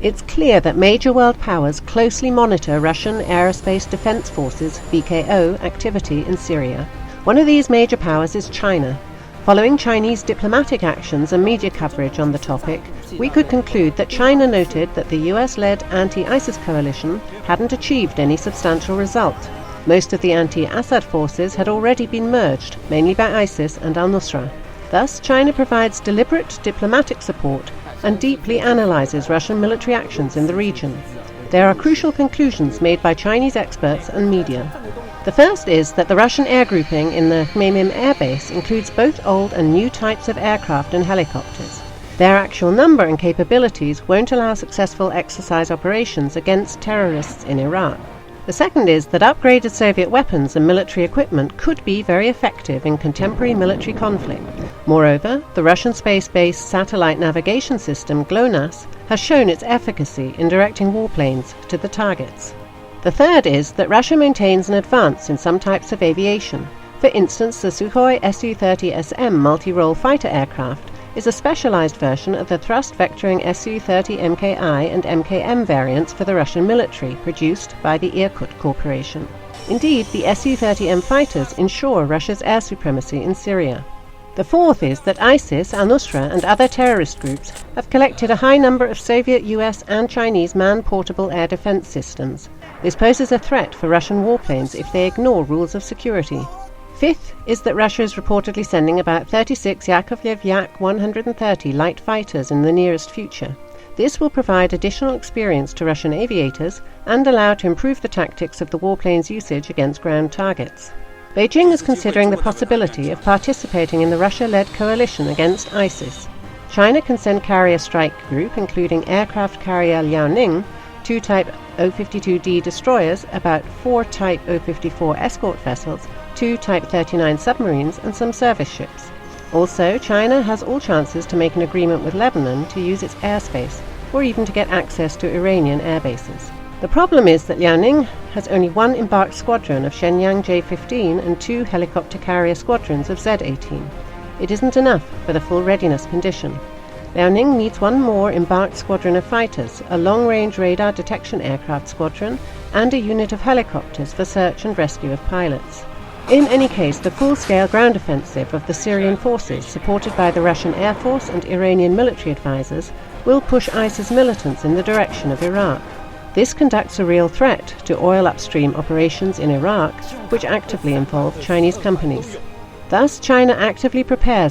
It's clear that major world powers closely monitor Russian Aerospace Defense Forces (VKO) activity in Syria. One of these major powers is China. Following Chinese diplomatic actions and media coverage on the topic, we could conclude that China noted that the US-led anti-ISIS coalition hadn't achieved any substantial result. Most of the anti-Assad forces had already been merged, mainly by ISIS and al-Nusra. Thus, China provides deliberate diplomatic support and deeply analyzes Russian military actions in the region. There are crucial conclusions made by Chinese experts and media. The first is that the Russian air grouping in the Khmeimim air base includes both old and new types of aircraft and helicopters. Their actual number and capabilities won't allow successful exercise operations against terrorists in Iraq. The second is that upgraded Soviet weapons and military equipment could be very effective in contemporary military conflict. Moreover, the Russian space-based satellite navigation system GLONASS has shown its efficacy in directing warplanes to the targets. The third is that Russia maintains an advance in some types of aviation. For instance, the Sukhoi Su-30SM multi-role fighter aircraft is a specialized version of the thrust-vectoring Su-30 MKI and MKM variants for the Russian military, produced by the Irkut Corporation. Indeed, the Su-30M fighters ensure Russia's air supremacy in Syria. The fourth is that ISIS, al-Nusra and other terrorist groups have collected a high number of Soviet, US and Chinese man-portable air defense systems. This poses a threat for Russian warplanes if they ignore rules of security. Fifth is that Russia is reportedly sending about 36 Yakovlev Yak-130 light fighters in the nearest future. This will provide additional experience to Russian aviators and allow to improve the tactics of the warplane's usage against ground targets. Beijing is considering the possibility of participating in the Russia-led coalition against ISIS. China can send carrier strike group, including aircraft carrier Liaoning, 2 Type O-52D destroyers, about 4 Type O-54 escort vessels, 2 Type 39 submarines and some service ships. Also, China has all chances to make an agreement with Lebanon to use its airspace, or even to get access to Iranian air bases. The problem is that Liaoning has only one embarked squadron of Shenyang J-15 and 2 helicopter carrier squadrons of Z-18. It isn't enough for the full readiness condition. Liaoning needs one more embarked squadron of fighters, a long-range radar detection aircraft squadron, and a unit of helicopters for search and rescue of pilots. In any case, the full-scale ground offensive of the Syrian forces, supported by the Russian Air Force and Iranian military advisors, will push ISIS militants in the direction of Iraq. This conducts a real threat to oil upstream operations in Iraq, which actively involve Chinese companies. Thus, China actively prepares